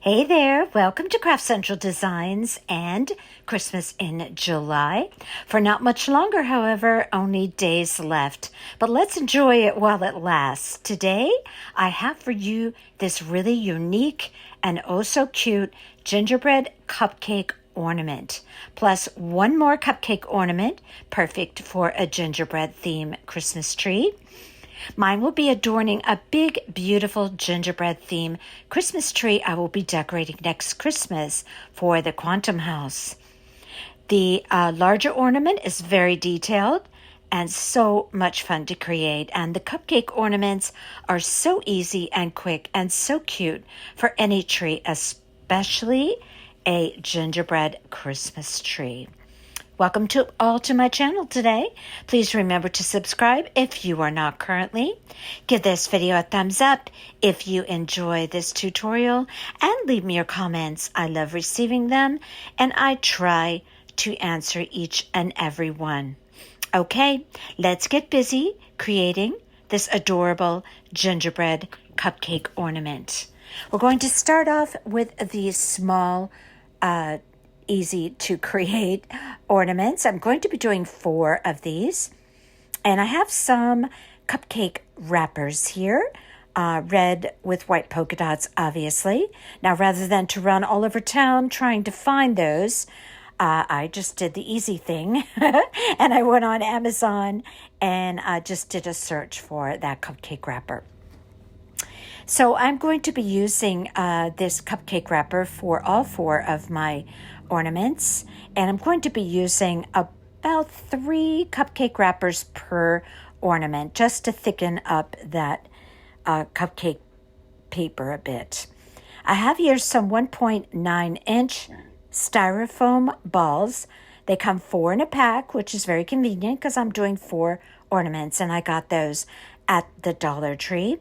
Hey there, welcome to Craft Central Designs and Christmas in July. For not much longer, however, only days left. But let's enjoy it while it lasts. Today, I have for you this really unique and oh so cute gingerbread cupcake ornament, plus one more cupcake ornament, perfect for a gingerbread theme Christmas tree. Mine will be adorning a big, beautiful gingerbread theme Christmas tree I will be decorating next Christmas for the Quantum House. The larger ornament is very detailed and so much fun to create. And the cupcake ornaments are so easy and quick and so cute for any tree, especially a gingerbread Christmas tree. Welcome to my channel today. Please remember to subscribe if you are not currently. Give this video a thumbs up if you enjoy this tutorial and leave me your comments. I love receiving them and I try to answer each and every one. Okay, let's get busy creating this adorable gingerbread cupcake ornament. We're going to start off with these small easy to create ornaments. I'm going to be doing 4 of these. And I have some cupcake wrappers here, red with white polka dots, obviously. Now, rather than to run all over town trying to find those, I just did the easy thing. And I went on Amazon and just did a search for that cupcake wrapper. So I'm going to be using this cupcake wrapper for all 4 of my ornaments, and I'm going to be using about 3 cupcake wrappers per ornament just to thicken up that cupcake paper a bit. I have here some 1.9-inch styrofoam balls. They come 4 in a pack, which is very convenient because I'm doing 4 ornaments, and I got those at the Dollar Tree.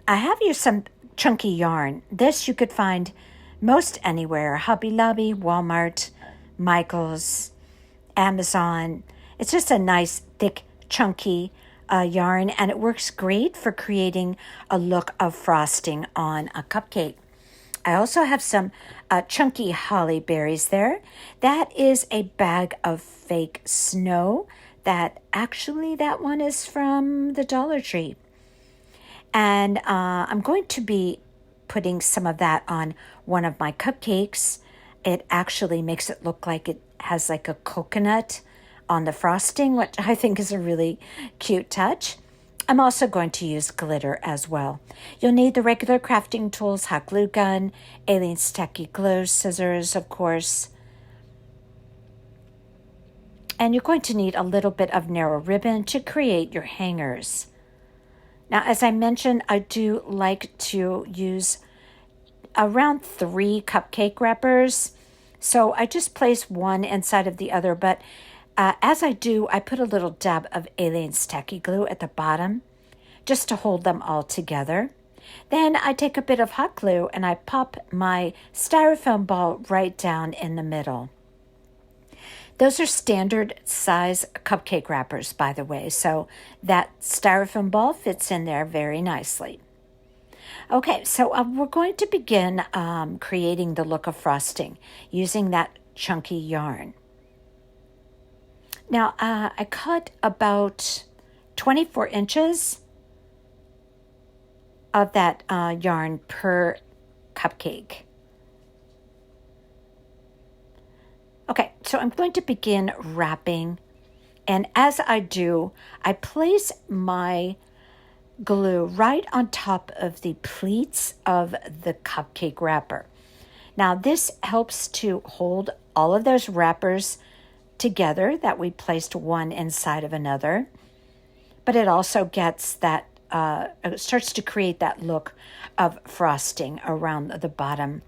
I have here some chunky yarn. This you could find most anywhere, Hobby Lobby, Walmart, Michael's, Amazon. It's just a nice, thick, chunky yarn, and it works great for creating a look of frosting on a cupcake. I also have some chunky holly berries there. That is a bag of fake snow. That one is from the Dollar Tree. And I'm going to be putting some of that on one of my cupcakes. It actually makes it look like it has like a coconut on the frosting, which I think is a really cute touch. I'm also going to use glitter as well. You'll need the regular crafting tools, hot glue gun, alien tacky glue, scissors, of course. And you're going to need a little bit of narrow ribbon to create your hangers. Now, as I mentioned, I do like to use around 3 cupcake wrappers. So I just place one inside of the other. But as I do, I put a little dab of alien tacky glue at the bottom just to hold them all together. Then I take a bit of hot glue and I pop my styrofoam ball right down in the middle. Those are standard size cupcake wrappers, by the way, so that styrofoam ball fits in there very nicely. Okay, so we're going to begin creating the look of frosting using that chunky yarn. Now, I cut about 24 inches of that yarn per cupcake. Okay, so I'm going to begin wrapping, and as I do, I place my glue right on top of the pleats of the cupcake wrapper. Now, this helps to hold all of those wrappers together that we placed one inside of another, but it also gets that, it starts to create that look of frosting around the bottom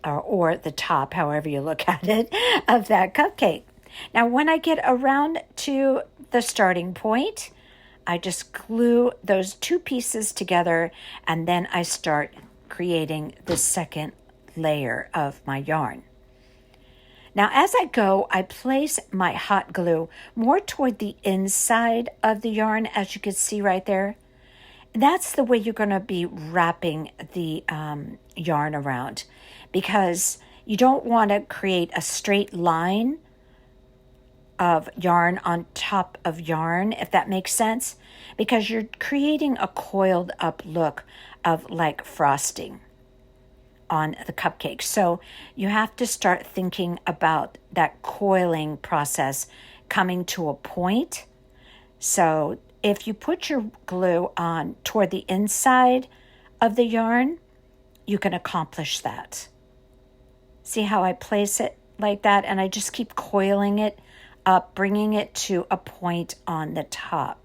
or the top, however you look at it, of that cupcake. Now, when I get around to the starting point, I just glue those 2 pieces together, and then I start creating the second layer of my yarn. Now, as I go, I place my hot glue more toward the inside of the yarn, as you can see right there. that's the way you're going to be wrapping the yarn around, because you don't want to create a straight line of yarn on top of yarn, if that makes sense, because you're creating a coiled up look of like frosting on the cupcake. So you have to start thinking about that coiling process coming to a point. So if you put your glue on toward the inside of the yarn, you can accomplish that. See how I place it like that? And I just keep coiling it up, bringing it to a point on the top.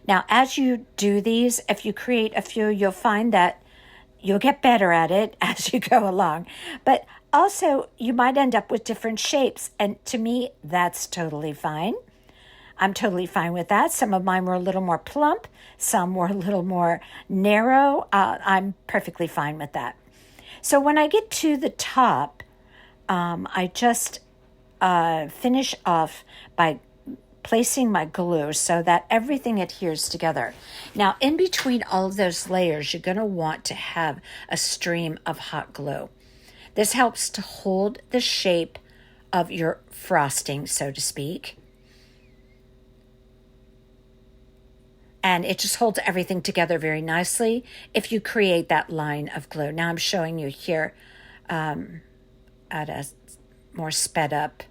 Now, as you do these, if you create a few, you'll find that you'll get better at it as you go along. But also, you might end up with different shapes. And to me, that's totally fine. I'm totally fine with that. Some of mine were a little more plump. Some were a little more narrow. I'm perfectly fine with that. So when I get to the top, I just finish off by placing my glue so that everything adheres together. Now, in between all of those layers, you're going to want to have a stream of hot glue. This helps to hold the shape of your frosting, so to speak. And it just holds everything together very nicely if you create that line of glue. Now I'm showing you here at a more sped up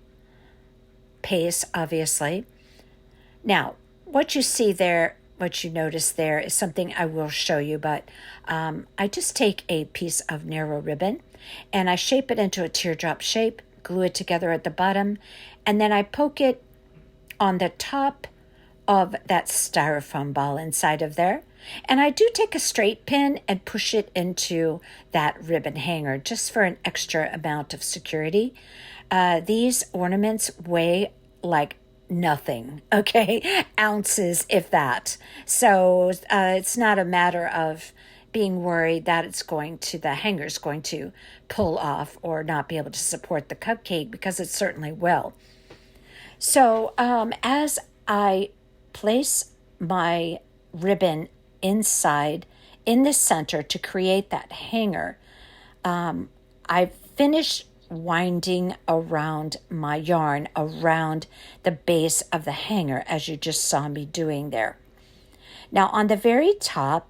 pace, obviously. Now, what you see there, what you notice there is something I will show you, but I just take a piece of narrow ribbon and I shape it into a teardrop shape, glue it together at the bottom, and then I poke it on the top of that styrofoam ball inside of there. And I do take a straight pin and push it into that ribbon hanger just for an extra amount of security. These ornaments weigh like nothing, okay? Ounces, if that. So it's not a matter of being worried that the hanger's going to pull off or not be able to support the cupcake, because it certainly will. So as I place my ribbon inside in the center to create that hanger, I finish winding around my yarn around the base of the hanger, as you just saw me doing there. Now on the very top,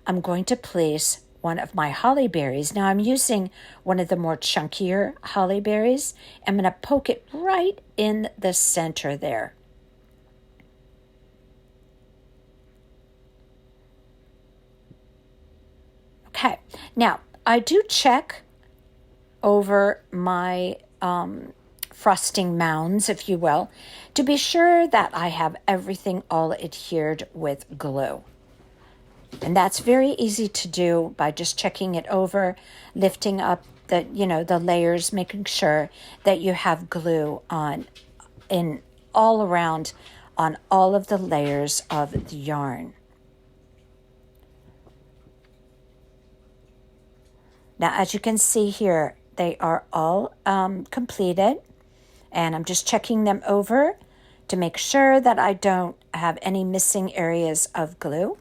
I'm going to place one of my holly berries. Now I'm using one of the more chunkier holly berries. I'm going to poke it right in the center there. Okay, now I do check over my frosting mounds, if you will, to be sure that I have everything all adhered with glue. And that's very easy to do by just checking it over, lifting up the layers, making sure that you have glue on in all around on all of the layers of the yarn. Now, as you can see here, they are all completed, and I'm just checking them over to make sure that I don't have any missing areas of glue.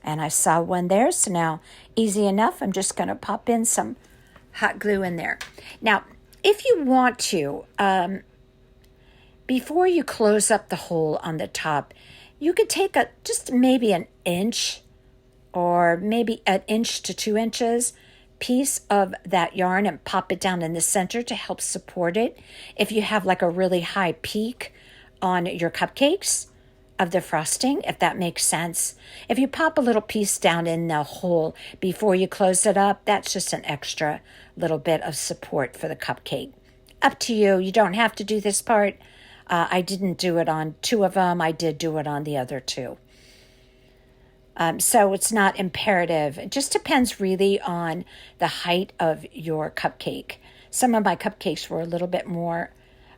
And I saw one there, so now easy enough. I'm just going to pop in some hot glue in there. Now, if you want to, before you close up the hole on the top, you could take just maybe an inch or maybe an inch to 2 inches piece of that yarn and pop it down in the center to help support it. If you have like a really high peak on your cupcakes of the frosting, if that makes sense. If you pop a little piece down in the hole before you close it up, that's just an extra little bit of support for the cupcake. Up to you. You don't have to do this part. I didn't do it on 2 of them. I did do it on the other 2. So it's not imperative. It just depends really on the height of your cupcake. Some of my cupcakes were a little bit more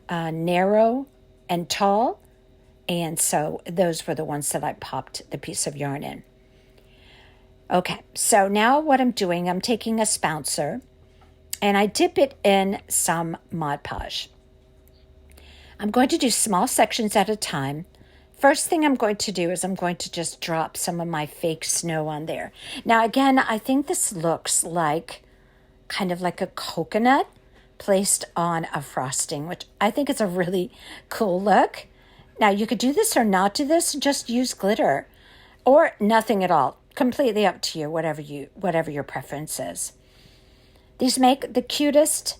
narrow and tall, and so those were the ones that I popped the piece of yarn in. Okay, so now what I'm doing, I'm taking a spouncer, and I dip it in some Mod Podge. I'm going to do small sections at a time, First thing I'm going to do is I'm going to just drop some of my fake snow on there. Now, again, I think this looks like kind of like a coconut placed on a frosting, which I think is a really cool look. Now, you could do this or not do this, just use glitter or nothing at all. Completely up to you, whatever your preference is. These make the cutest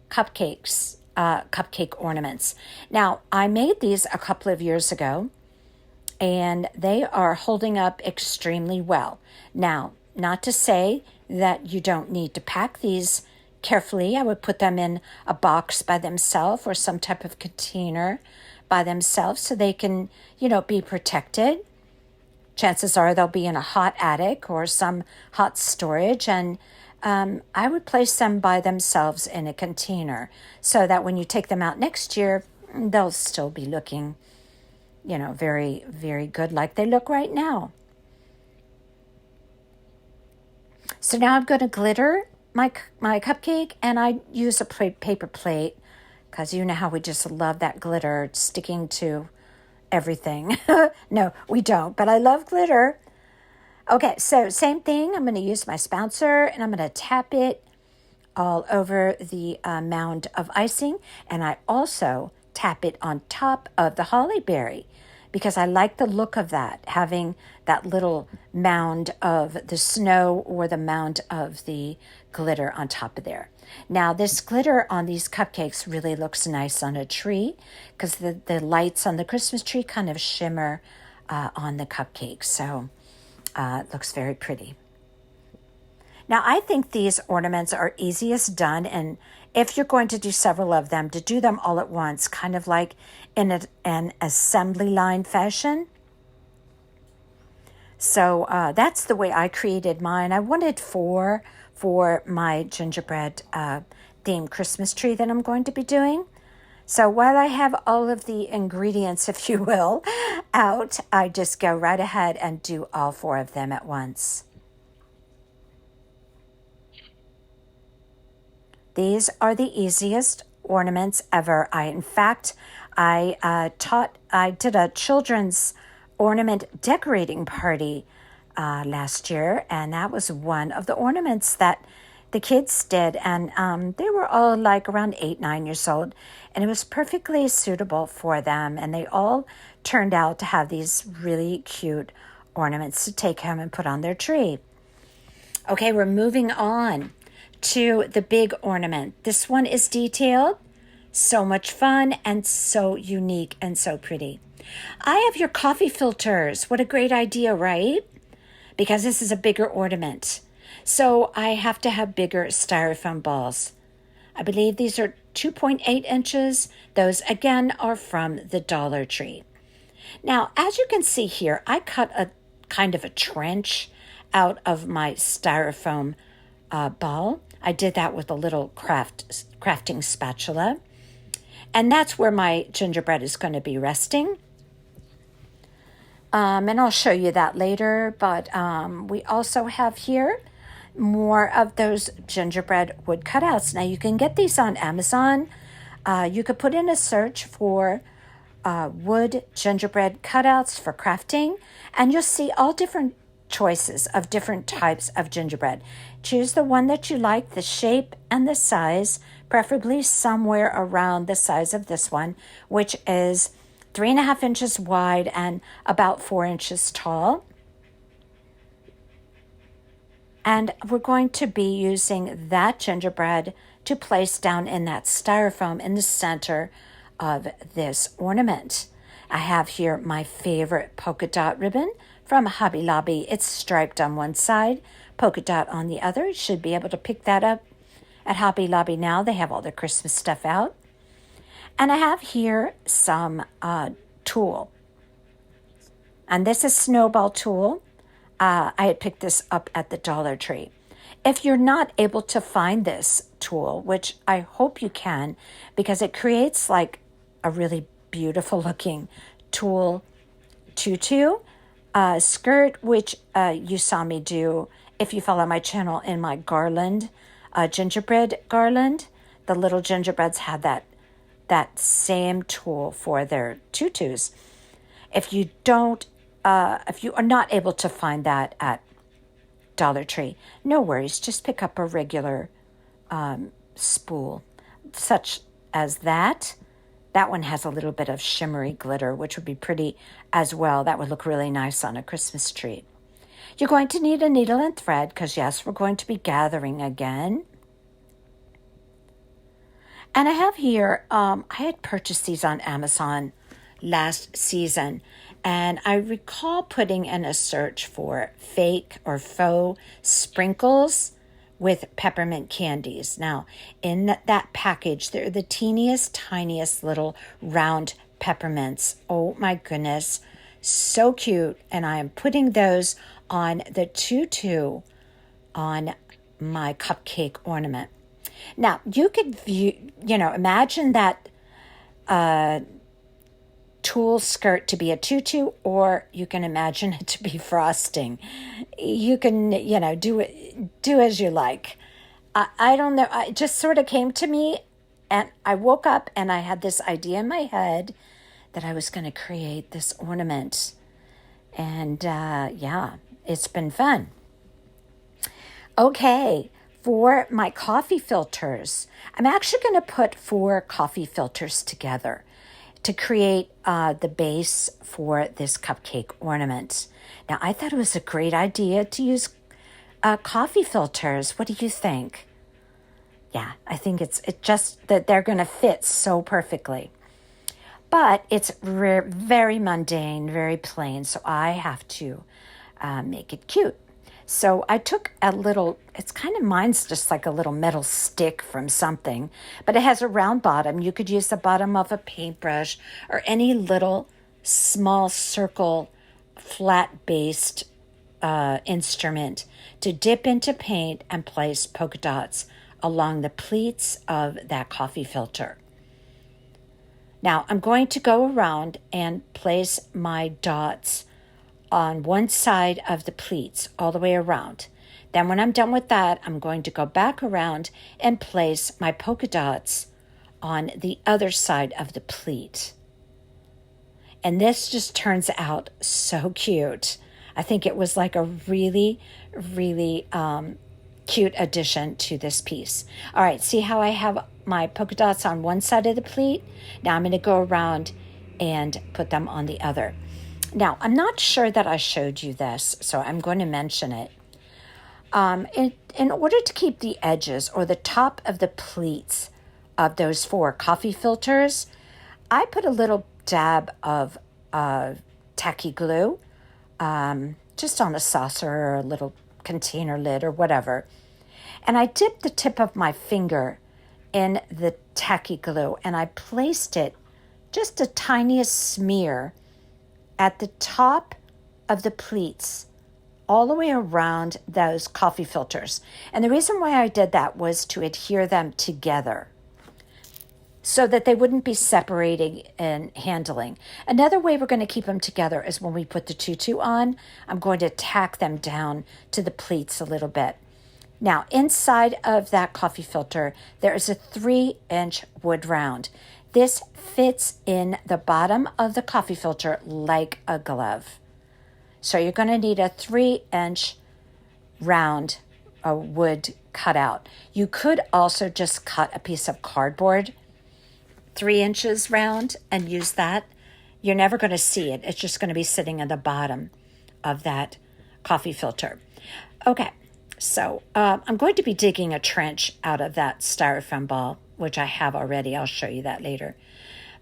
cupcakes, cupcake ornaments. Now, I made these a couple of years ago, and they are holding up extremely well. Now, not to say that you don't need to pack these carefully. I would put them in a box by themselves or some type of container by themselves so they can, be protected. Chances are they'll be in a hot attic or some hot storage, and I would place them by themselves in a container so that when you take them out next year, they'll still be looking, very, very good like they look right now. So now I'm going to glitter my cupcake, and I use a paper plate because you know how we just love that glitter sticking to everything. No, we don't, but I love glitter. Okay, so same thing. I'm going to use my spouncer, and I'm going to tap it all over the mound of icing, and I also tap it on top of the holly berry because I like the look of that, having that little mound of the snow or the mound of the glitter on top of there. Now, this glitter on these cupcakes really looks nice on a tree because the lights on the Christmas tree kind of shimmer on the cupcakes. So it looks very pretty. Now, I think these ornaments are easiest done, and if you're going to do several of them, to do them all at once, kind of like in an assembly line fashion. So that's the way I created mine. I wanted four for my gingerbread themed Christmas tree that I'm going to be doing. So while I have all of the ingredients, if you will, out, I just go right ahead and do all four of them at once. These are the easiest ornaments ever. I did a children's ornament decorating party last year, and that was one of the ornaments that the kids did, and they were all like around 8-9 years old, and it was perfectly suitable for them, and they all turned out to have these really cute ornaments to take home and put on their tree. Okay, we're moving on to the big ornament. This one is detailed, so much fun, and so unique and so pretty. I have your coffee filters. What a great idea, right? Because this is a bigger ornament. So I have to have bigger styrofoam balls. I believe these are 2.8 inches. Those, again, are from the Dollar Tree. Now, as you can see here, I cut a kind of a trench out of my styrofoam ball. I did that with a little crafting spatula. And that's where my gingerbread is going to be resting. And I'll show you that later. But we also have here more of those gingerbread wood cutouts. Now, you can get these on Amazon. You could put in a search for wood gingerbread cutouts for crafting, and you'll see all different choices of different types of gingerbread. Choose the one that you like, the shape and the size, preferably somewhere around the size of this one, which is 3.5 inches wide and about 4 inches tall. And we're going to be using that gingerbread to place down in that styrofoam in the center of this ornament. I have here my favorite polka dot ribbon from Hobby Lobby. It's striped on one side, polka dot on the other. You should be able to pick that up at Hobby Lobby now. They have all their Christmas stuff out. And I have here some tulle. And this is snowball tulle. I had picked this up at the Dollar Tree. If you're not able to find this tulle, which I hope you can, because it creates like a really beautiful looking tulle tutu skirt, which you saw me do if you follow my channel in my garland, gingerbread garland. The little gingerbreads had that same tulle for their tutus. If you if you are not able to find that at Dollar Tree, no worries. Just pick up a regular spool, such as that. That one has a little bit of shimmery glitter, which would be pretty as well. That would look really nice on a Christmas tree. You're going to need a needle and thread because, yes, we're going to be gathering again. And I have here, I had purchased these on Amazon last season, and I recall putting in a search for fake or faux sprinkles with peppermint candies. Now, in that package, they're the teeniest, tiniest little round peppermints. Oh my goodness, so cute. And I am putting those on the tutu on my cupcake ornament. Now, you could imagine that tulle skirt to be a tutu, or you can imagine it to be frosting. You can, do as you like. I don't know. It just sort of came to me, and I woke up and I had this idea in my head that I was going to create this ornament. And it's been fun. Okay. For my coffee filters, I'm actually going to put 4 coffee filters together to create the base for this cupcake ornament. Now, I thought it was a great idea to use coffee filters. What do you think? Yeah, I think it's just that they're going to fit so perfectly. But it's very mundane, very plain, so I have to make it cute. So I took a little, mine's just like a little metal stick from something, but it has a round bottom. You could use the bottom of a paintbrush or any little small circle, flat-based instrument to dip into paint and place polka dots along the pleats of that coffee filter. Now I'm going to go around and place my dots on one side of the pleats all the way around. Then when I'm done with that, I'm going to go back around and place my polka dots on the other side of the pleat. And this just turns out so cute. I think it was like a really, really cute addition to this piece. All right, see how I have my polka dots on one side of the pleat? Now I'm going to go around and put them on the other. Now, I'm not sure that I showed you this, so I'm going to mention it. In order to keep the edges or the top of the pleats of those 4 coffee filters, I put a little dab of tacky glue, just on a saucer or a little container lid or whatever. And I dipped the tip of my finger in the tacky glue, and I placed it just the tiniest smear at the top of the pleats, all the way around those coffee filters. And the reason why I did that was to adhere them together so that they wouldn't be separating and handling. Another way we're going to keep them together is when we put the tutu on, I'm going to tack them down to the pleats a little bit. Now, inside of that coffee filter, there is a 3-inch wood round. This fits in the bottom of the coffee filter like a glove. So you're going to need a 3-inch round wood cutout. You could also just cut a piece of cardboard 3 inches round and use that. You're never going to see it. It's just going to be sitting at the bottom of that coffee filter. Okay, so I'm going to be digging a trench out of that styrofoam ball, which I have already. I'll show you that later.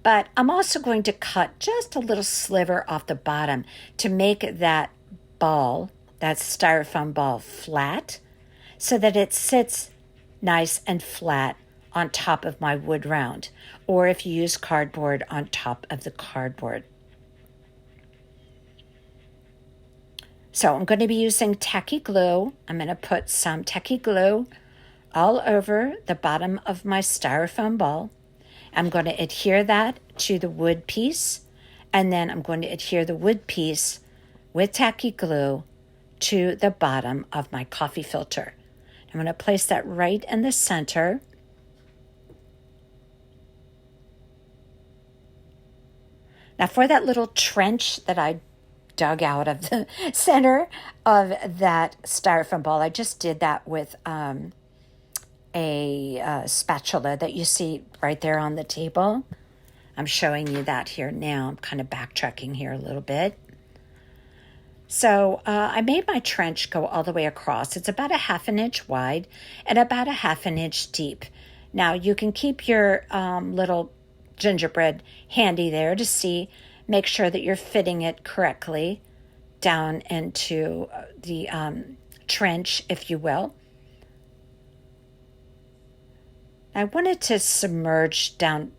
But I'm also going to cut just a little sliver off the bottom to make that ball, that styrofoam ball, flat so that it sits nice and flat on top of my wood round, or if you use cardboard, on top of the cardboard. So I'm going to be using tacky glue. I'm going to put some tacky glue all over the bottom of my styrofoam ball. I'm going to adhere that to the wood piece, and then I'm going to adhere the wood piece with tacky glue to the bottom of my coffee filter. I'm going to place that right in the center. Now for that little trench that I dug out of the center of that styrofoam ball, I just did that with a spatula that you see right there on the table. I'm showing you that here now. I'm kind of backtracking here a little bit. So I made my trench go all the way across. It's about a 1/2 inch wide and about a 1/2 inch deep. Now you can keep your little gingerbread handy there to see, make sure that you're fitting it correctly down into the trench, if you will. I wanted to submerge down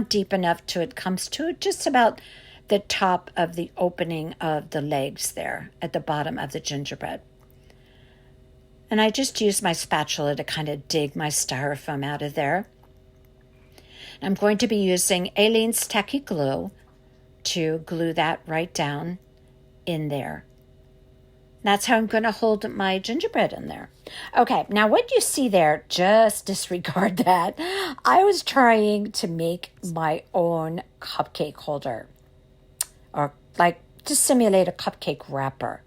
deep enough to it comes to just about the top of the opening of the legs there at the bottom of the gingerbread. And I just used my spatula to kind of dig my styrofoam out of there. I'm going to be using Aleene's Tacky Glue to glue that right down in there. That's how I'm going to hold my gingerbread in there. Okay, now what you see there, just disregard that. I was trying to make my own cupcake holder, or like to simulate a cupcake wrapper.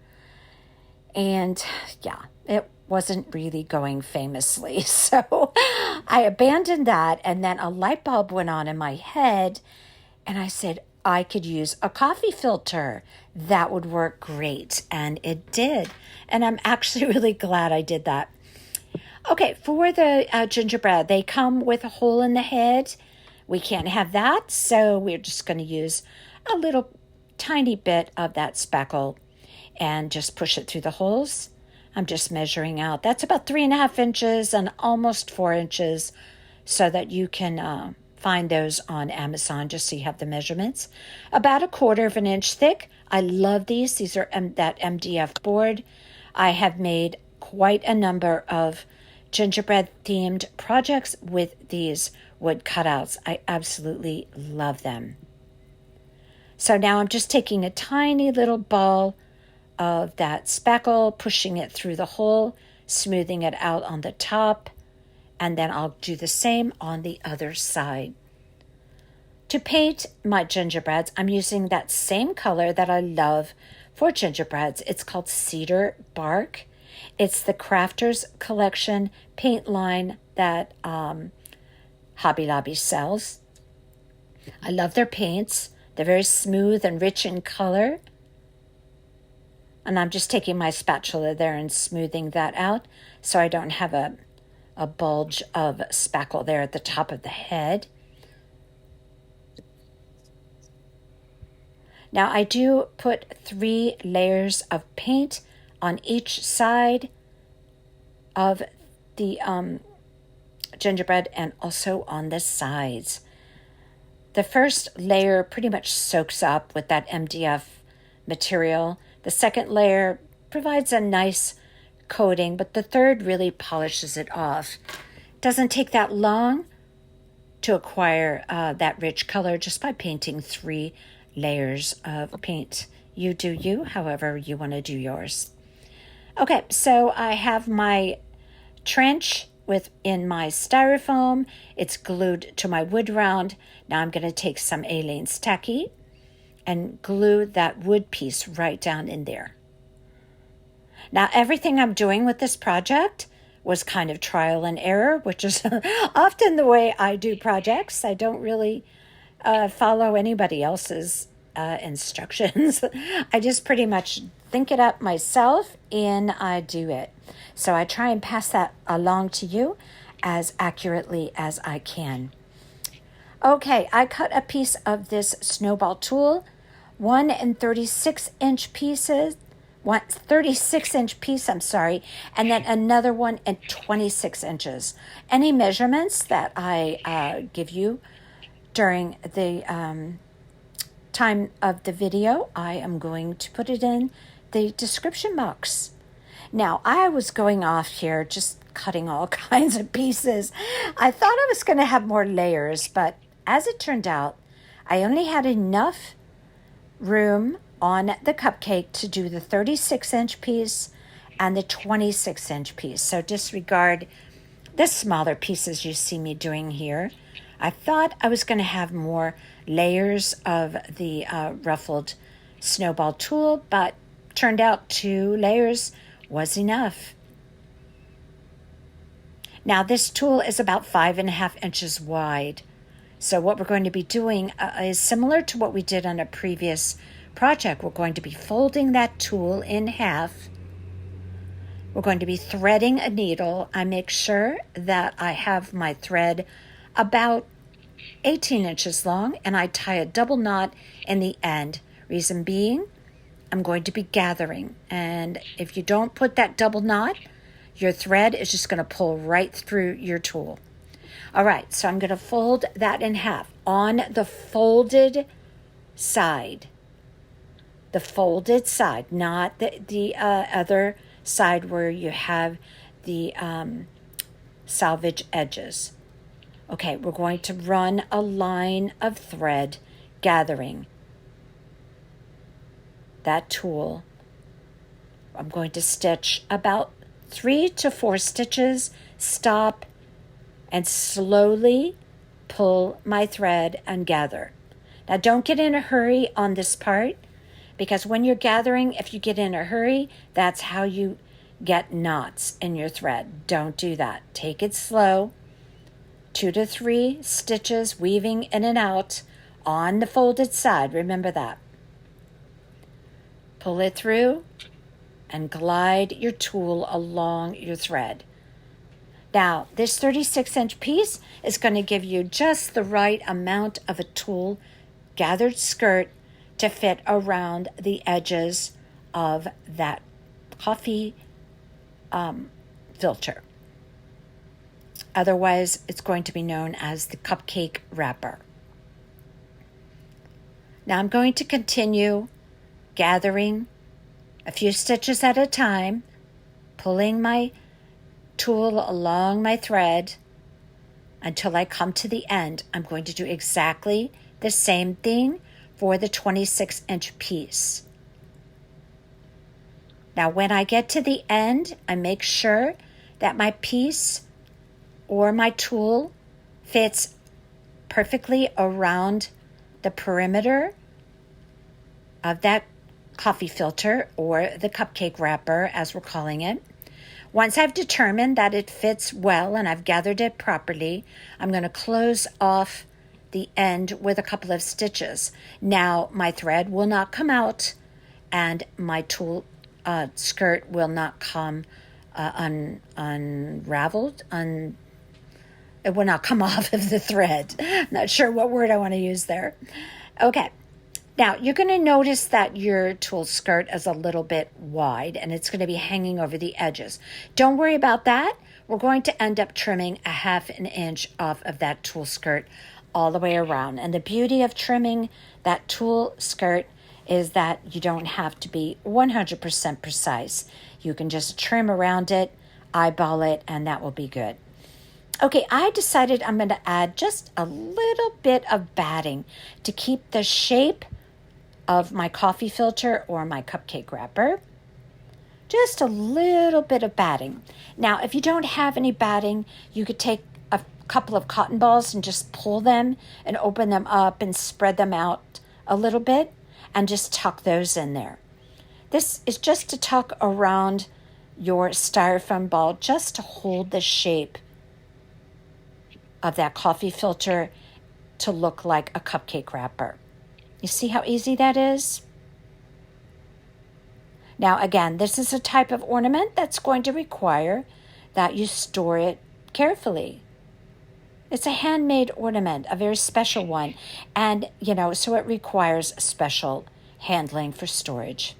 And yeah, it wasn't really going famously. So I abandoned that, and then a light bulb went on in my head, and I said, I could use a coffee filter. That would work great. And it did. And I'm actually really glad I did that. Okay, for the gingerbread, they come with a hole in the head. We can't have that, so we're just going to use a little tiny bit of that speckle and just push it through the holes. I'm just measuring out. That's about 3.5 inches and almost 4 inches, so that you can find those on Amazon just so you have the measurements. About 1/4 inch thick. I love these. These are that MDF board. I have made quite a number of gingerbread themed projects with these wood cutouts. I absolutely love them. So now I'm just taking a tiny little ball of that speckle, pushing it through the hole, smoothing it out on the top, and then I'll do the same on the other side. To paint my gingerbreads, I'm using that same color that I love for gingerbreads. It's called Cedar Bark. It's the Crafters Collection paint line that Hobby Lobby sells. I love their paints. They're very smooth and rich in color. And I'm just taking my spatula there and smoothing that out so I don't have a bulge of spackle there at the top of the head. Now I do put 3 layers of paint on each side of the gingerbread and also on the sides. The first layer pretty much soaks up with that MDF material. The second layer provides a nice coating, but the third really polishes it off. Doesn't take that long to acquire that rich color just by painting 3 layers of paint. You do you, however you want to do yours. Okay, so I have my trench within my styrofoam. It's glued to my wood round. Now I'm going to take some Aleene's Tacky and glue that wood piece right down in there. Now everything I'm doing with this project was kind of trial and error, which is often the way I do projects. I don't really follow anybody else's instructions. I just pretty much think it up myself and I do it. So I try and pass that along to you as accurately as I can. Okay, I cut a piece of this snowball tulle, 1 36-inch pieces, 36-inch piece, and then another one in 26 inches. Any measurements that I give you during the time of the video, I am going to put it in the description box. Now, I was going off here just cutting all kinds of pieces. I thought I was going to have more layers, but as it turned out, I only had enough room on the cupcake to do the 36-inch piece and the 26-inch piece. So disregard the smaller pieces you see me doing here. I thought I was going to have more layers of the ruffled snowball tulle, but turned out 2 layers was enough. Now this tulle is about 5.5 inches wide. So what we're going to be doing is similar to what we did on a previous project. We're going to be folding that tulle in half. We're going to be threading a needle. I make sure that I have my thread about 18 inches long, and I tie a double knot in the end. Reason being, I'm going to be gathering, and if you don't put that double knot, your thread is just going to pull right through your tulle. All right, so I'm going to fold that in half on the folded side. The folded side, not the other side where you have the salvage edges. Okay, we're going to run a line of thread gathering that tulle. I'm going to stitch about 3 to 4 stitches, stop, and slowly pull my thread and gather. Now don't get in a hurry on this part, because when you're gathering, if you get in a hurry, that's how you get knots in your thread. Don't do that. Take it slow. 2 to 3 stitches weaving in and out on the folded side. Remember that. Pull it through and glide your tulle along your thread. Now, this 36-inch piece is going to give you just the right amount of a tulle gathered skirt to fit around the edges of that coffee filter. Otherwise, it's going to be known as the cupcake wrapper. Now, I'm going to continue gathering a few stitches at a time, pulling my tulle along my thread until I come to the end. I'm going to do exactly the same thing for the 26-inch piece. Now, when I get to the end, I make sure that my piece or my tulle fits perfectly around the perimeter of that coffee filter, or the cupcake wrapper as we're calling it. Once I've determined that it fits well and I've gathered it properly, I'm going to close off the end with a couple of stitches. Now my thread will not come out and my tulle skirt will not come unraveled. It will not come off of the thread. I'm not sure what word I want to use there. Okay. Now, you're going to notice that your tulle skirt is a little bit wide and it's going to be hanging over the edges. Don't worry about that. We're going to end up trimming a 1/2 inch off of that tulle skirt all the way around. And the beauty of trimming that tulle skirt is that you don't have to be 100% precise. You can just trim around it, eyeball it, and that will be good. Okay, I decided I'm going to add just a little bit of batting to keep the shape of my coffee filter or my cupcake wrapper. Just a little bit of batting. Now, if you don't have any batting, you could take a couple of cotton balls and just pull them and open them up and spread them out a little bit and just tuck those in there. This is just to tuck around your styrofoam ball just to hold the shape of that coffee filter to look like a cupcake wrapper. You see how easy that is? Now, again, this is a type of ornament that's going to require that you store it carefully. It's a handmade ornament, a very special one. And, so it requires special handling for storage.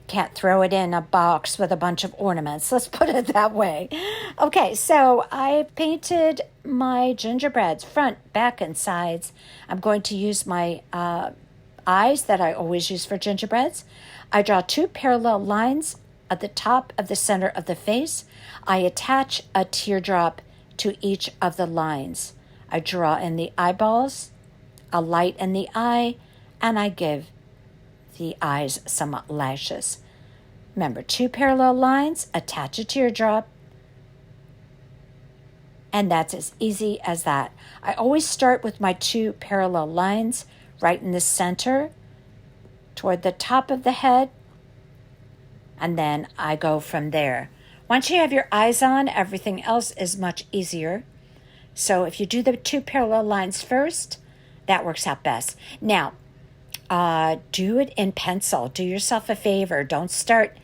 Can't throw it in a box with a bunch of ornaments. Let's put it that way. Okay, so I painted my gingerbreads, front, back, and sides. I'm going to use my eyes that I always use for gingerbreads. I draw 2 parallel lines at the top of the center of the face. I attach a teardrop to each of the lines. I draw in the eyeballs, a light in the eye, and I give the eyes some lashes. Remember, 2 parallel lines, attach a teardrop, And that's as easy as that. I always start with my 2 parallel lines right in the center toward the top of the head, and then I go from there. Once you have your eyes on, everything else is much easier. So if you do the 2 parallel lines first, that works out best. Now, do it in pencil. Do yourself a favor. Don't start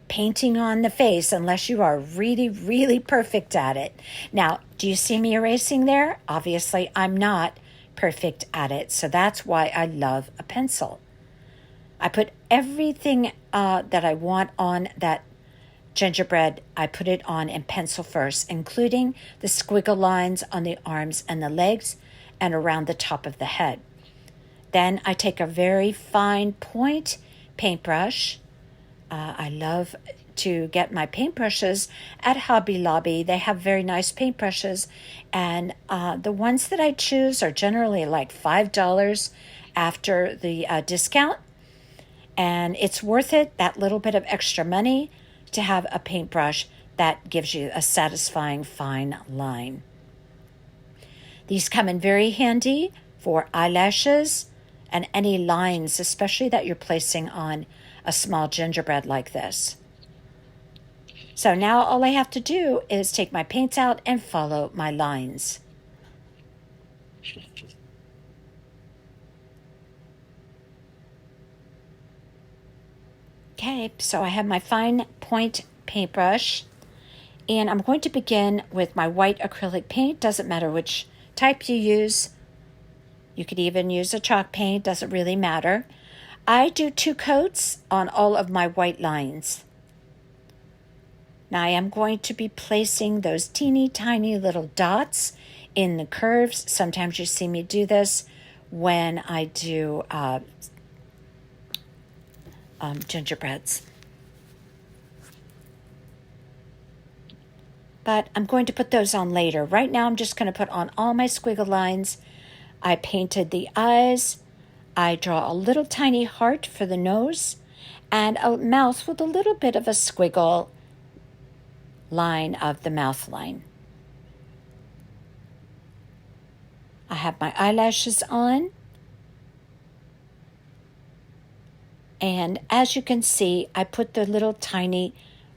painting on the face unless you are really, really perfect at it. Now, do you see me erasing there? Obviously, I'm not perfect at it. So that's why I love a pencil. I put everything that I want on that gingerbread, I put it on in pencil first, including the squiggle lines on the arms and the legs and around the top of the head. Then I take a very fine point paintbrush. I love to get my paintbrushes at Hobby Lobby. They have very nice paintbrushes, and the ones that I choose are generally like $5 after the discount, and it's worth it, that little bit of extra money, to have a paintbrush that gives you a satisfying fine line. These come in very handy for eyelashes and any lines, especially that you're placing on a small gingerbread like this. So now all I have to do is take my paints out and follow my lines. Okay, so I have my fine point paintbrush, and I'm going to begin with my white acrylic paint. Doesn't matter which type you use. You could even use a chalk paint, doesn't really matter. I do 2 coats on all of my white lines. Now I am going to be placing those teeny tiny little dots in the curves. Sometimes you see me do this when I do gingerbreads. But I'm going to put those on later. Right now I'm just going to put on all my squiggle lines. I painted the eyes. I draw a little tiny heart for the nose and a mouth with a little bit of a squiggle line of the mouth line. I have my eyelashes on. And as you can see, I put the little tiny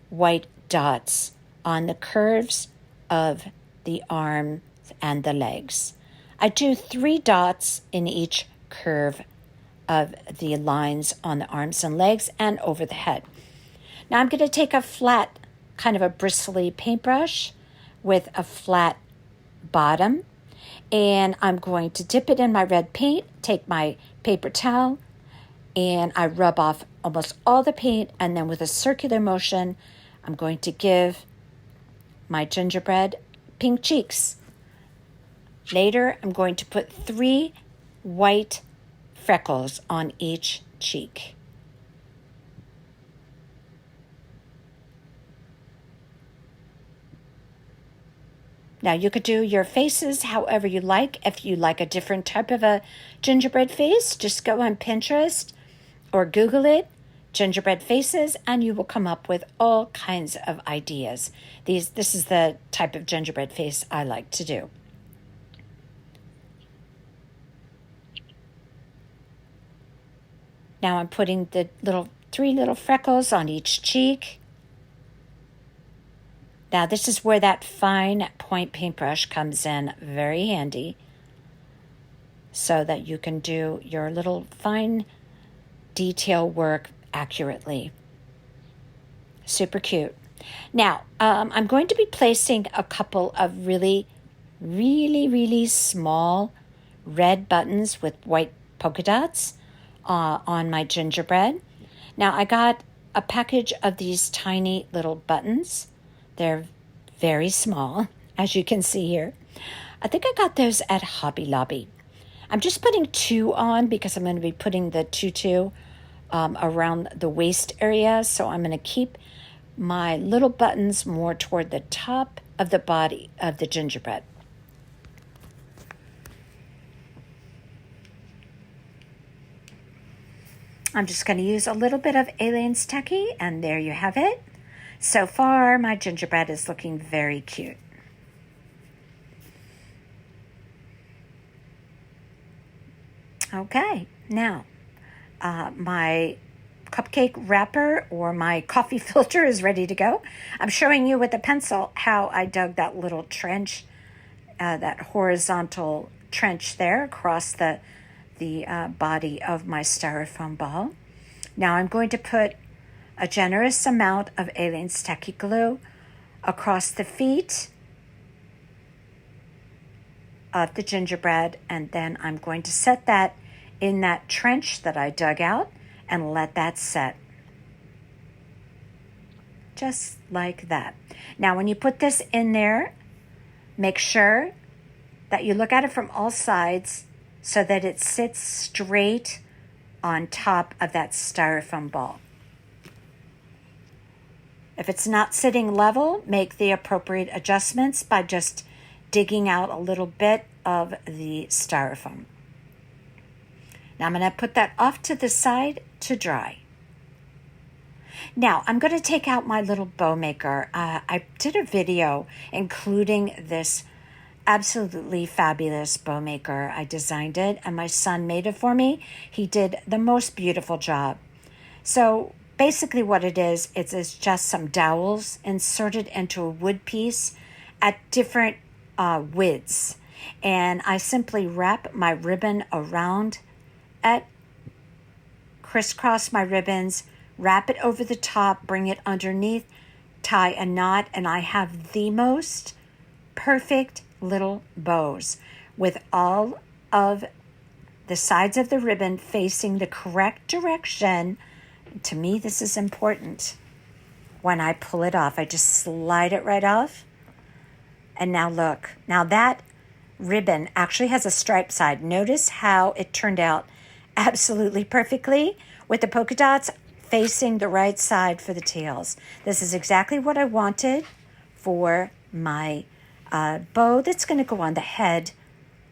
white dots on the curves of the arms and the legs. I do 3 dots in each curve of the lines on the arms and legs and over the head. Now I'm going to take a flat, kind of a bristly paintbrush with a flat bottom, and I'm going to dip it in my red paint, take my paper towel, and I rub off almost all the paint, and then with a circular motion, I'm going to give my gingerbread pink cheeks. Later, I'm going to put 3 white freckles on each cheek. Now, you could do your faces however you like. If you like a different type of a gingerbread face, just go on Pinterest or Google it, gingerbread faces, and you will come up with all kinds of ideas. This is the type of gingerbread face I like to do. Now I'm putting the 3 little freckles on each cheek. Now this is where that fine point paintbrush comes in very handy, so that you can do your little fine detail work accurately. Super cute. Now, I'm going to be placing a couple of really, really, really small red buttons with white polka dots on my gingerbread. Now, I got a package of these tiny little buttons. They're very small, as you can see here. I think I got those at Hobby Lobby. I'm just putting 2 on because I'm going to be putting the tutu around the waist area. So I'm going to keep my little buttons more toward the top of the body of the gingerbread. I'm just going to use a little bit of Aleene's Techie, and there you have it. So far, my gingerbread is looking very cute. Okay, now my cupcake wrapper or my coffee filter is ready to go. I'm showing you with a pencil how I dug that little trench, that horizontal trench there across the body of my styrofoam ball. Now I'm going to put a generous amount of Aleene's Tacky Glue across the feet of the gingerbread, and then I'm going to set that in that trench that I dug out and let that set. Just like that. Now when you put this in there, make sure that you look at it from all sides so that it sits straight on top of that styrofoam ball. If it's not sitting level, make the appropriate adjustments by just digging out a little bit of the styrofoam. Now I'm going to put that off to the side to dry. Now I'm going to take out my little bow maker. I did a video including this absolutely fabulous bow maker. I designed it and my son made it for me. He did the most beautiful job. So basically what it is, it's just some dowels inserted into a wood piece at different widths. And I simply wrap my ribbon around it, crisscross my ribbons, wrap it over the top, bring it underneath, tie a knot, and I have the most perfect little bows with all of the sides of the ribbon facing the correct direction. To me, this is important. When I pull it off, I just slide it right off. And now look, now that ribbon actually has a striped side. Notice how it turned out absolutely perfectly with the polka dots facing the right side for the tails. This is exactly what I wanted for my bow that's going to go on the head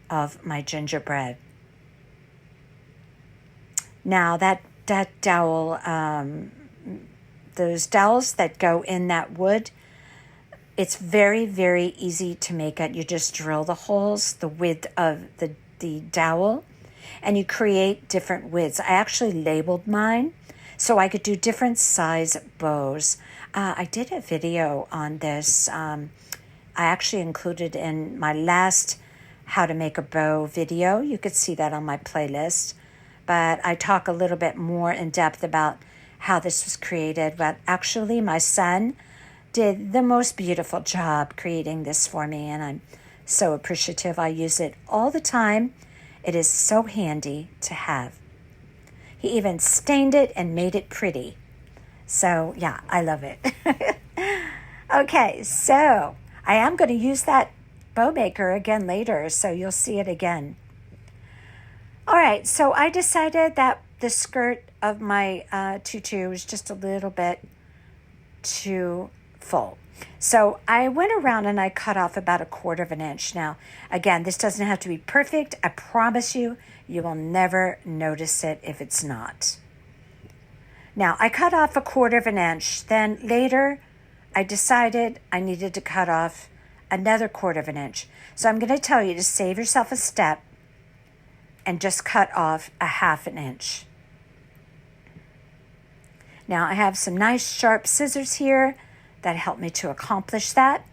of my gingerbread. Now that dowel, those dowels that go in that wood, it's very, very easy to make it. You just drill the holes, the width of the dowel, and you create different widths. I actually labeled mine so I could do different size bows. I did a video on this. I actually included in my last how to make a bow video. You could see that on my playlist. But I talk a little bit more in depth about how this was created. But actually my son did the most beautiful job creating this for me, and I'm so appreciative. I use it all the time. It is so handy to have. He even stained it and made it pretty. So yeah, I love it. Okay, so I am going to use that bow maker again later, so you'll see it again. All right, so I decided that the skirt of my tutu was just a little bit too full. So I went around and I cut off about 1/4 inch. Now, again, this doesn't have to be perfect. I promise you, you will never notice it if it's not. Now, I cut off 1/4 inch. Then later, I decided I needed to cut off another 1/4 inch. So I'm going to tell you to save yourself a step and just cut off 1/2 inch. Now, I have some nice sharp scissors here that help me to accomplish that.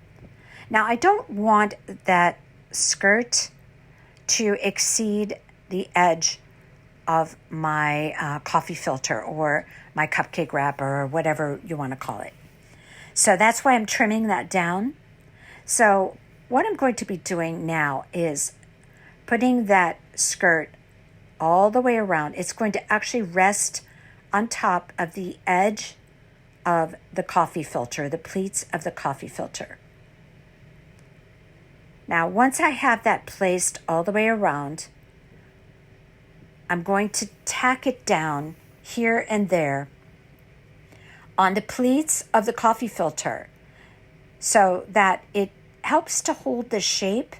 Now, I don't want that skirt to exceed the edge of my coffee filter or my cupcake wrapper or whatever you want to call it. So that's why I'm trimming that down. So what I'm going to be doing now is putting that skirt all the way around. It's going to actually rest on top of the edge of the coffee filter, the pleats of the coffee filter. Now, once I have that placed all the way around, I'm going to tack it down here and there on the pleats of the coffee filter so that it helps to hold the shape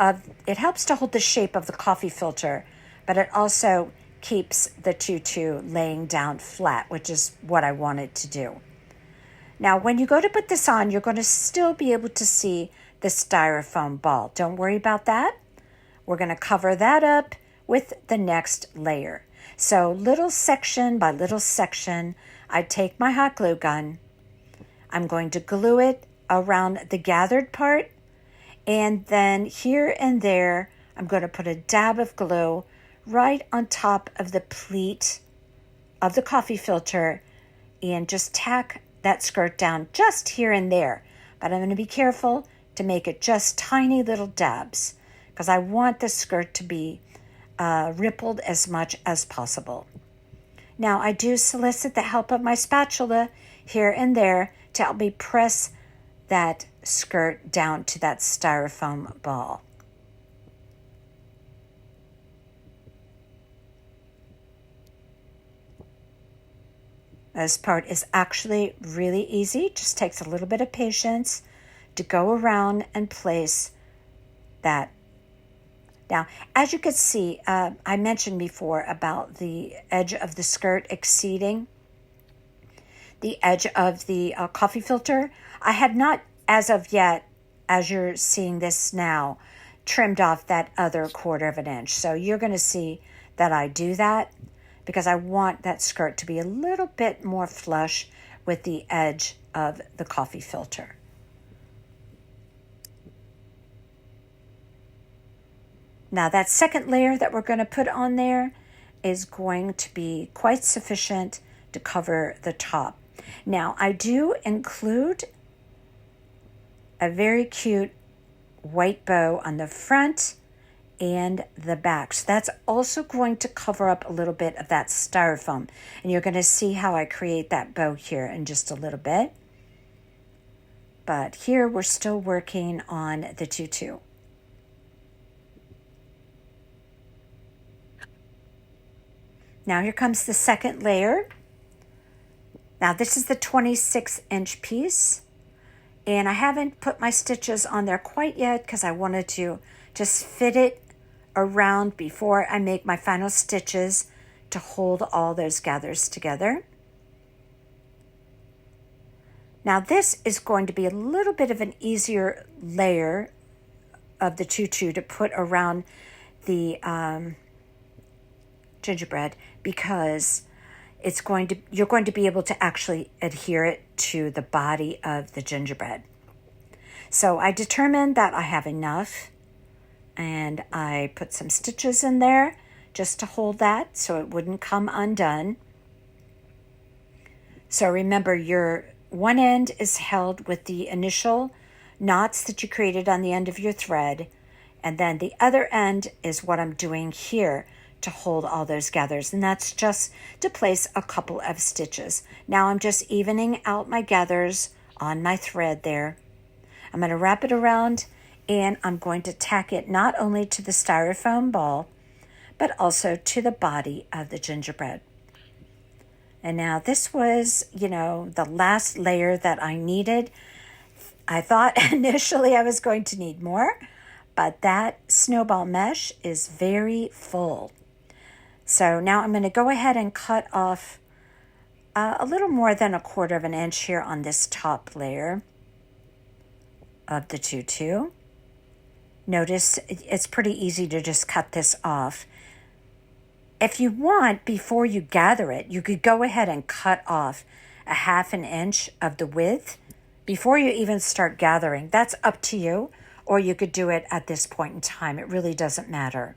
of the coffee filter, but it also keeps the tutu laying down flat, which is what I wanted to do. Now, when you go to put this on, you're going to still be able to see the styrofoam ball. Don't worry about that. we're going to cover that up with the next layer. So little section by little section, I take my hot glue gun. I'm going to glue it around the gathered part, and then here and there, I'm going to put a dab of glue right on top of the pleat of the coffee filter and just tack that skirt down just here and there. But I'm going to be careful to make it just tiny little dabs because I want the skirt to be rippled as much as possible. Now I do solicit the help of my spatula here and there to help me press that skirt down to that styrofoam ball. This part is actually really easy. It just takes a little bit of patience to go around and place that. Now, as you could see, I mentioned before about the edge of the skirt exceeding the edge of the coffee filter. I had not, as of yet, as you're seeing this now, trimmed off that other 1/4 of an inch. So you're going to see that I do that because I want that skirt to be a little bit more flush with the edge of the coffee filter. Now that second layer that we're going to put on there is going to be quite sufficient to cover the top. Now I do include a very cute white bow on the front and the back. So that's also going to cover up a little bit of that styrofoam. And you're going to see how I create that bow here in just a little bit. But here we're still working on the tutu. Now here comes the second layer. Now this is the 26-inch piece. And I haven't put my stitches on there quite yet because I wanted to just fit it around before I make my final stitches to hold all those gathers together. Now this is going to be a little bit of an easier layer of the tutu to put around the gingerbread because you're going to be able to actually adhere it to the body of the gingerbread. So I determined that I have enough, and I put some stitches in there just to hold that so it wouldn't come undone. So remember, your one end is held with the initial knots that you created on the end of your thread, and then the other end is what I'm doing here to hold all those gathers, and that's just to place a couple of stitches. Now I'm just evening out my gathers on my thread there. I'm going to wrap it around, and I'm going to tack it not only to the styrofoam ball, but also to the body of the gingerbread. And now this was, the last layer that I needed. I thought initially I was going to need more, but that snowball mesh is very full. So now I'm going to go ahead and cut off a little more than 1/4 of an inch here on this top layer of the tutu. Notice it's pretty easy to just cut this off. If you want, before you gather it, you could go ahead and cut off a 1/2 inch of the width before you even start gathering. That's up to you, or you could do it at this point in time. It really doesn't matter.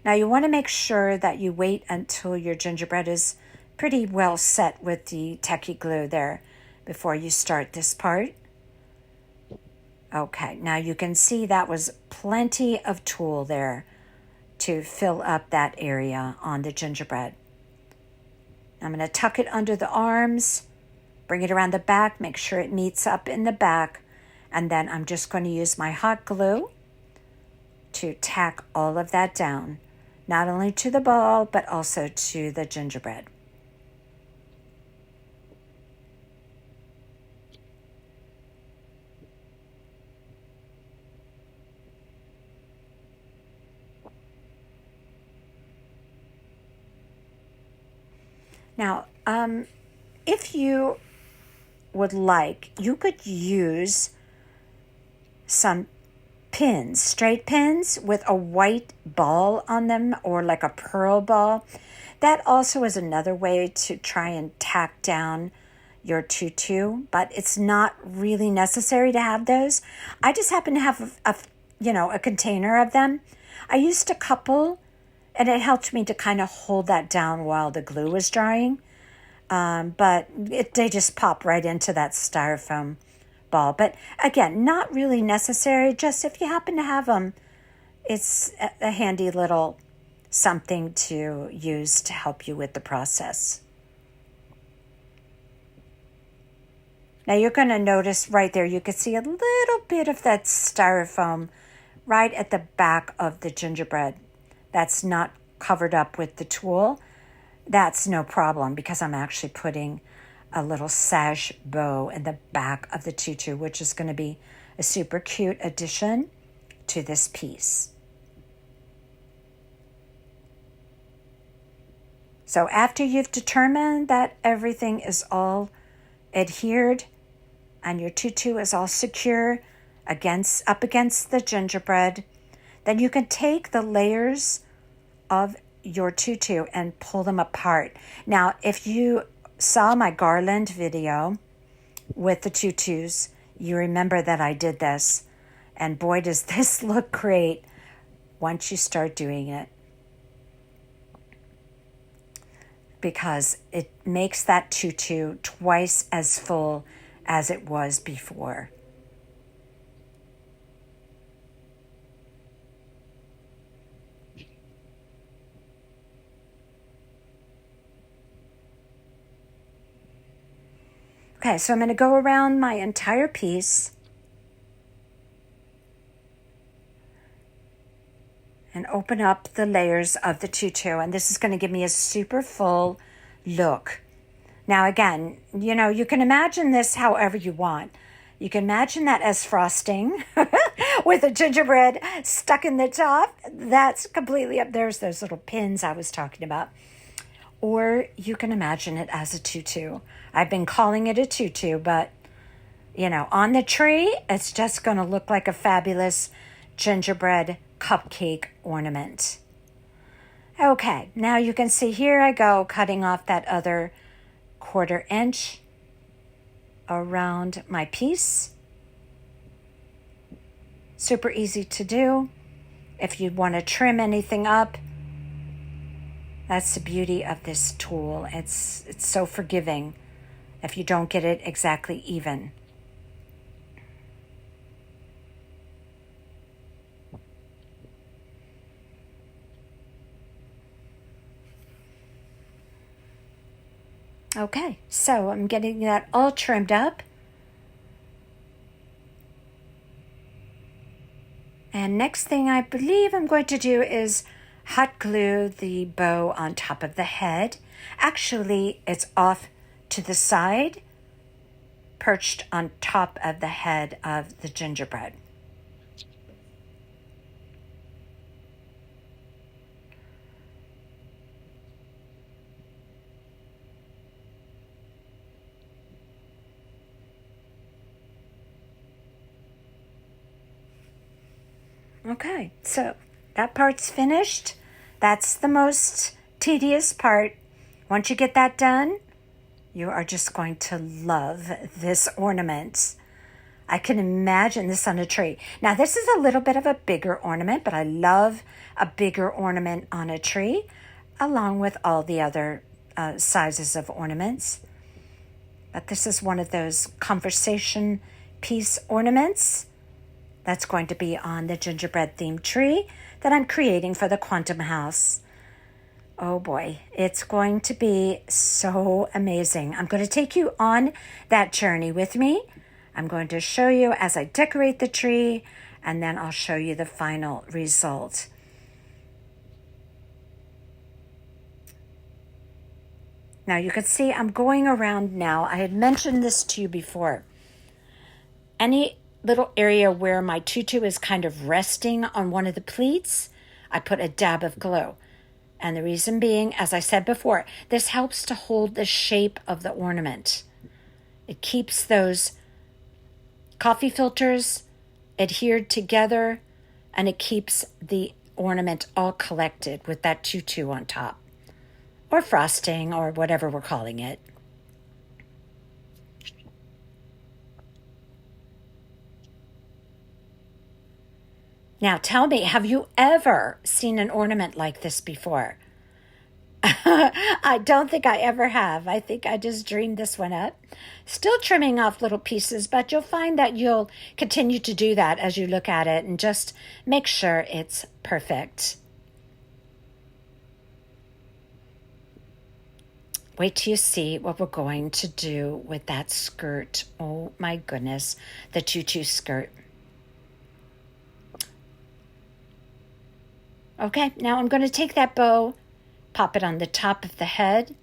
Now you want to make sure that you wait until your gingerbread is pretty well set with the techie glue there before you start this part. Okay, now you can see that was plenty of tulle there to fill up that area on the gingerbread. I'm going to tuck it under the arms, bring it around the back, make sure it meets up in the back, and then I'm just going to use my hot glue to tack all of that down, not only to the ball, but also to the gingerbread. Now, if you would like, you could use some pins, straight pins with a white ball on them, or like a pearl ball. That also is another way to try and tack down your tutu, but it's not really necessary to have those. I just happen to have a container of them. I used a couple, and it helped me to kind of hold that down while the glue was drying. But they just pop right into that styrofoam ball. But again, not really necessary. Just if you happen to have them, it's a handy little something to use to help you with the process. Now you're going to notice right there, you can see a little bit of that styrofoam right at the back of the gingerbread. That's not covered up with the tulle. That's no problem because I'm actually putting a little sash bow in the back of the tutu, which is going to be a super cute addition to this piece. So after you've determined that everything is all adhered and your tutu is all secure up against the gingerbread, then you can take the layers of your tutu and pull them apart. Now, if you saw my garland video with the tutus, you remember that I did this. And boy, does this look great once you start doing it. Because it makes that tutu twice as full as it was before. Okay, so I'm going to go around my entire piece and open up the layers of the tutu, and this is going to give me a super full look. Now again, you can imagine this however you want. You can imagine that as frosting with a gingerbread stuck in the top. That's completely up. There's those little pins I was talking about. Or you can imagine it as a tutu. I've been calling it a tutu, but, on the tree, it's just going to look like a fabulous gingerbread cupcake ornament. Okay, now you can see here I go cutting off that other 1/4 inch around my piece. Super easy to do. If you want to trim anything up, that's the beauty of this tool. It's so forgiving if you don't get it exactly even. Okay, so I'm getting that all trimmed up. And next thing I believe I'm going to do is hot glue the bow on top of the head. Actually, it's off to the side, perched on top of the head of the gingerbread. Okay, so that part's finished. That's the most tedious part. Once you get that done, you are just going to love this ornament. I can imagine this on a tree. Now, this is a little bit of a bigger ornament, but I love a bigger ornament on a tree, along with all the other sizes of ornaments. But this is one of those conversation piece ornaments that's going to be on the gingerbread themed tree that I'm creating for the Quantum House. Oh boy, it's going to be so amazing. I'm going to take you on that journey with me. I'm going to show you as I decorate the tree, and then I'll show you the final result. Now you can see I'm going around now. I had mentioned this to you before. Any little area where my tutu is kind of resting on one of the pleats, I put a dab of glue. And the reason being, as I said before, this helps to hold the shape of the ornament. It keeps those coffee filters adhered together, and it keeps the ornament all collected with that tutu on top, or frosting, or whatever we're calling it. Now tell me, have you ever seen an ornament like this before? I don't think I ever have. I think I just dreamed this one up. Still trimming off little pieces, but you'll find that you'll continue to do that as you look at it and just make sure it's perfect. Wait till you see what we're going to do with that skirt. Oh my goodness, the tutu skirt. Okay, now I'm going to take that bow, pop it on the top of the head.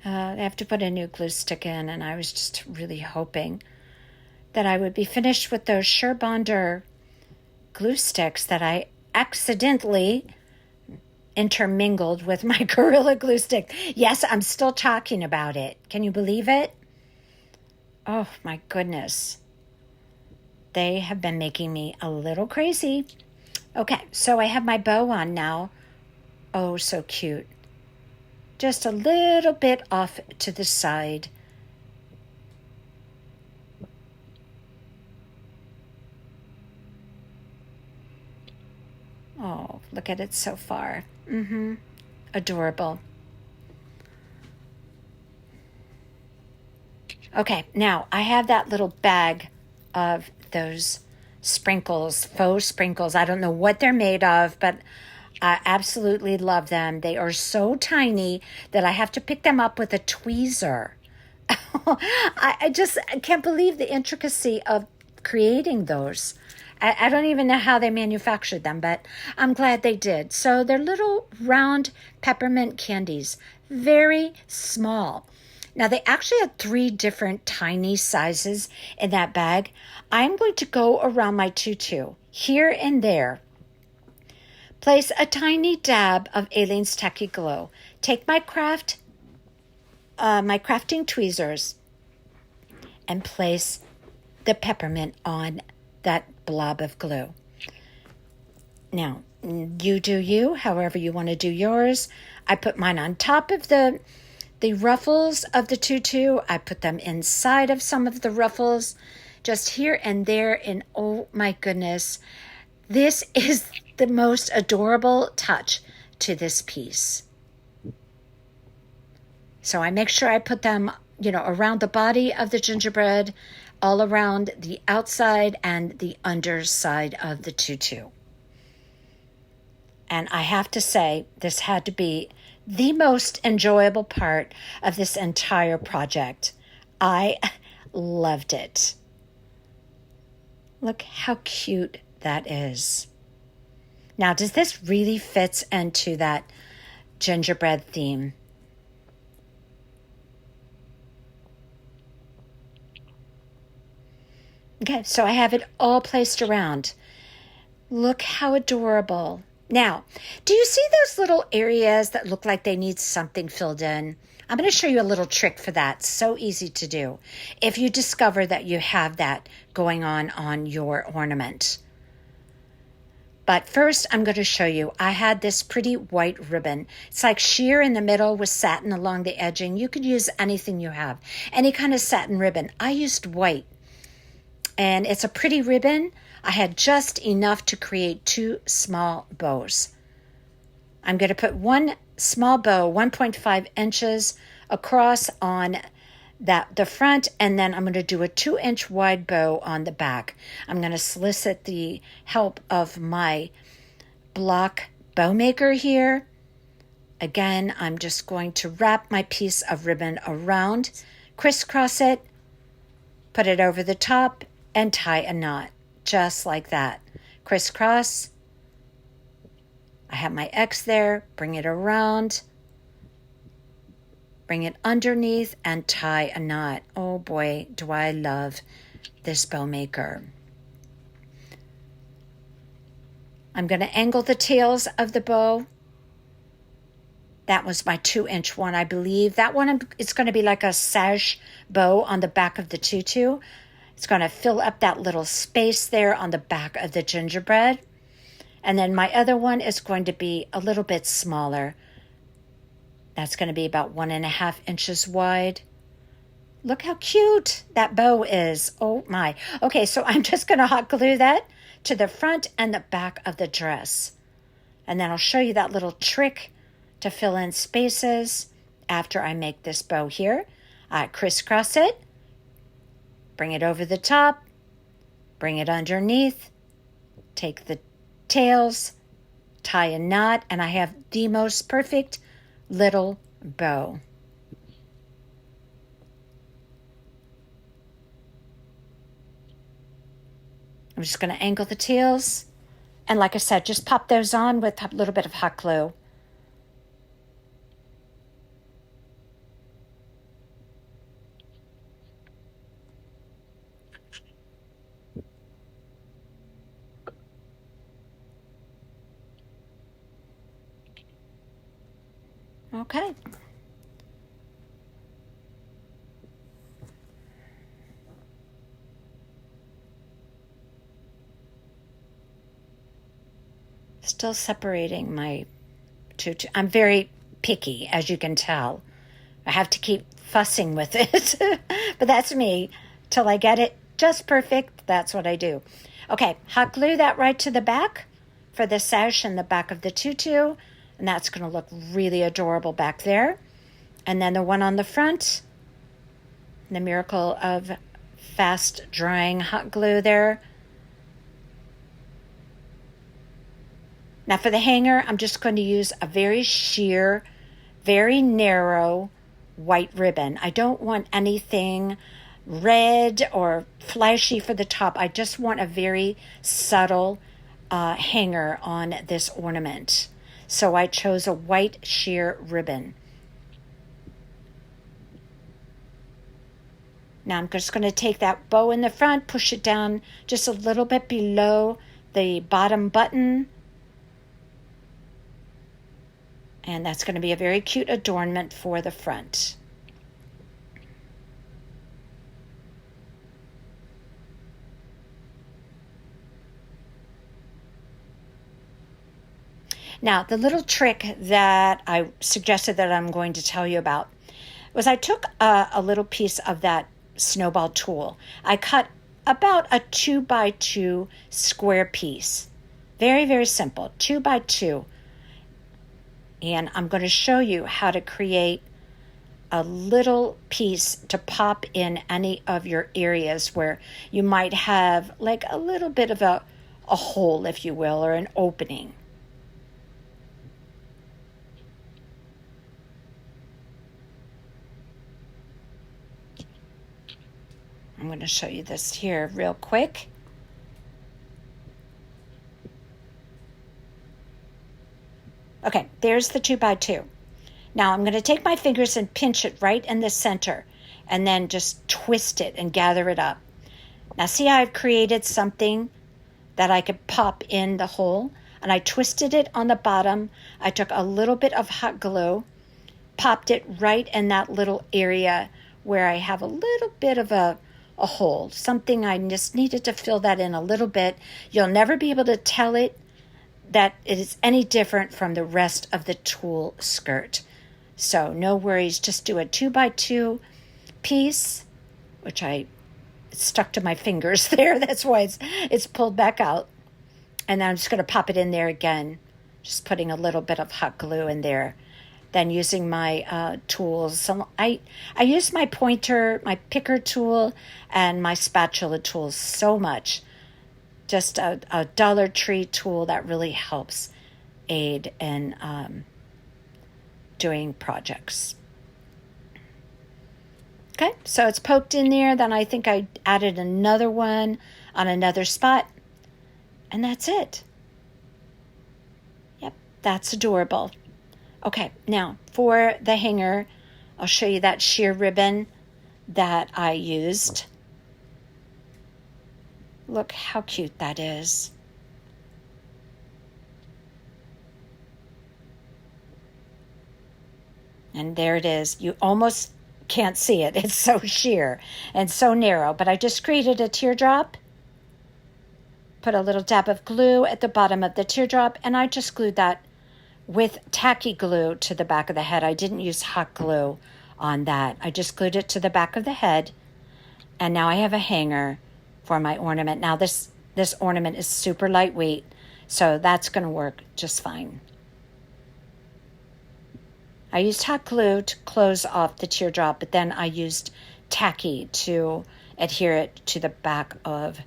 I have to put a new glue stick in, and I was just really hoping that I would be finished with those Surebonder glue sticks that I accidentally intermingled with my Gorilla Glue stick. Yes, I'm still talking about it. Can you believe it? Oh my goodness. They have been making me a little crazy. Okay, so I have my bow on now. Oh, so cute. Just a little bit off to the side. Oh, look at it so far. Adorable. Okay, now I have that little bag of those sprinkles, faux sprinkles. I don't know what they're made of, but I absolutely love them. They are so tiny that I have to pick them up with a tweezer. I just can't believe the intricacy of creating those. I don't even know how they manufactured them, but I'm glad they did. So they're little round peppermint candies, very small. Now, they actually had 3 different tiny sizes in that bag. I'm going to go around my tutu here and there. Place a tiny dab of Aleene's Tacky Glow. Take my crafting tweezers and place the peppermint on that blob of glue. Now, you do you, however you want to do yours. I put mine on top of the ruffles of the tutu. I put them inside of some of the ruffles, just here and there, and oh my goodness, this is the most adorable touch to this piece. So I make sure I put them, around the body of the gingerbread, all around the outside and the underside of the tutu. And I have to say, this had to be the most enjoyable part of this entire project. I loved it. Look how cute that is. Now, does this really fit into that gingerbread theme? Okay, so I have it all placed around. Look how adorable. Now, do you see those little areas that look like they need something filled in? I'm going to show you a little trick for that. So easy to do if you discover that you have that going on your ornament. But first, I'm going to show you, I had this pretty white ribbon. It's like sheer in the middle with satin along the edging. You could use anything you have, any kind of satin ribbon. I used white. And it's a pretty ribbon. I had just enough to create 2 small bows. I'm going to put one small bow, 1.5 inches across on the front, and then I'm going to do a 2-inch wide bow on the back. I'm going to solicit the help of my block bow maker here. Again, I'm just going to wrap my piece of ribbon around, crisscross it, put it over the top, and tie a knot, just like that. Crisscross. I have my X there, bring it around, bring it underneath, and tie a knot. Oh boy, do I love this bow maker. I'm going to angle the tails of the bow. That was my 2-inch one, I believe. That one, it's going to be like a sash bow on the back of the tutu. It's going to fill up that little space there on the back of the gingerbread. And then my other one is going to be a little bit smaller. That's going to be about 1.5 inches wide. Look how cute that bow is. Oh my. Okay, so I'm just going to hot glue that to the front and the back of the dress. And then I'll show you that little trick to fill in spaces after I make this bow here. I crisscross it, bring it over the top, bring it underneath, take the tails, tie a knot, and I have the most perfect little bow. I'm just going to angle the tails. And like I said, just pop those on with a little bit of hot glue. Okay. Still separating my tutu. I'm very picky, as you can tell. I have to keep fussing with it. But that's me. Till I get it just perfect, that's what I do. Okay, hot glue that right to the back for the sash and the back of the tutu. And that's going to look really adorable back there. And then the one on the front, the miracle of fast drying hot glue there. Now for the hanger, I'm just going to use a very sheer, very narrow white ribbon. I don't want anything red or flashy for the top. I just want a very subtle hanger on this ornament. So I chose a white sheer ribbon. Now I'm just going to take that bow in the front, push it down just a little bit below the bottom button. And that's going to be a very cute adornment for the front. Now, the little trick that I suggested that I'm going to tell you about was I took a little piece of that snowball tool. I cut about a 2x2 square piece. Very, very simple, 2x2. And I'm going to show you how to create a little piece to pop in any of your areas where you might have like a little bit of a hole, if you will, or an opening. I'm going to show you this here real quick. Okay, there's the 2x2. Now I'm going to take my fingers and pinch it right in the center and then just twist it and gather it up. Now see how I've created something that I could pop in the hole, and I twisted it on the bottom. I took a little bit of hot glue, popped it right in that little area where I have a little bit of a hole, something I just needed to fill that in a little bit. You'll never be able to tell it that it is any different from the rest of the tulle skirt. So no worries, just do a 2x2 piece, which I stuck to my fingers there. That's why it's pulled back out. And then I'm just going to pop it in there again, just putting a little bit of hot glue in there. Then using my tools. So I use my pointer, my picker tool, and my spatula tools so much. Just a Dollar Tree tool that really helps aid in doing projects. Okay, so it's poked in there. Then I think I added another one on another spot. And that's it. Yep, that's adorable. Okay, now for the hanger, I'll show you that sheer ribbon that I used. Look how cute that is. And there it is. You almost can't see it. It's so sheer and so narrow. But I just created a teardrop. Put a little dab of glue at the bottom of the teardrop, and I just glued that with tacky glue to the back of the head. I didn't use hot glue on that. I just glued it to the back of the head, and now I have a hanger for my ornament. Now this ornament is super lightweight, so that's going to work just fine. I used hot glue to close off the teardrop, but then I used tacky to adhere it to the back of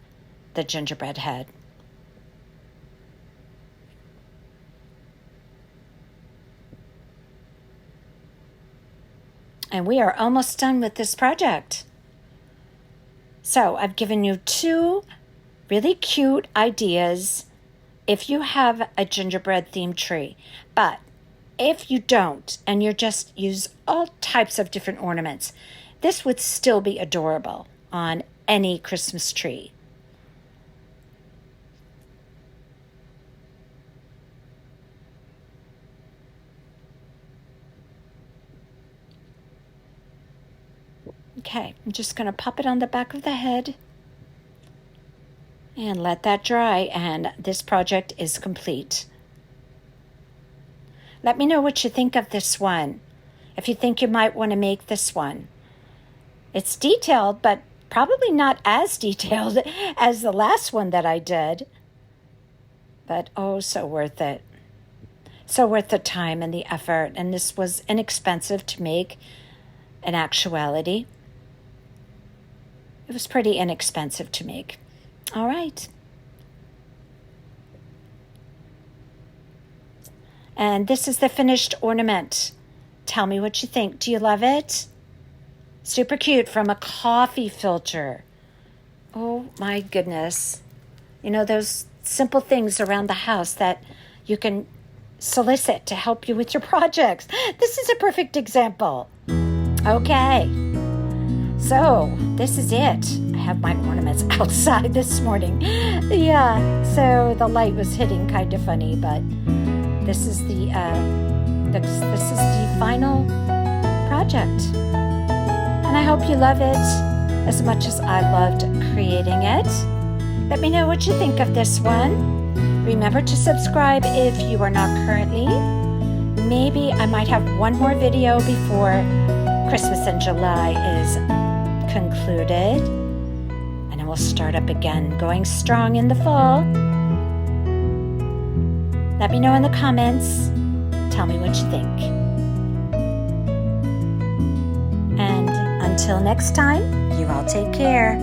the gingerbread head. And we are almost done with this project. So I've given you 2 really cute ideas if you have a gingerbread themed tree. But if you don't, and you just use all types of different ornaments, this would still be adorable on any Christmas tree. Okay, I'm just going to pop it on the back of the head and let that dry, and this project is complete. Let me know what you think of this one, if you think you might want to make this one. It's detailed, but probably not as detailed as the last one that I did. But oh, so worth it. So worth the time and the effort, and this was inexpensive to make in actuality. It was pretty inexpensive to make. All right. And this is the finished ornament. Tell me what you think. Do you love it? Super cute, from a coffee filter. Oh my goodness. You know, those simple things around the house that you can solicit to help you with your projects. This is a perfect example. Okay. So this is it. I have my ornaments outside this morning. Yeah, so the light was hitting kind of funny, but this is the final project. And I hope you love it as much as I loved creating it. Let me know what you think of this one. Remember to subscribe if you are not currently. Maybe I might have one more video before Christmas in July is concluded, and then we'll start up again, going strong in the fall. Let me know in the comments. Tell me what you think. And until next time, you all take care.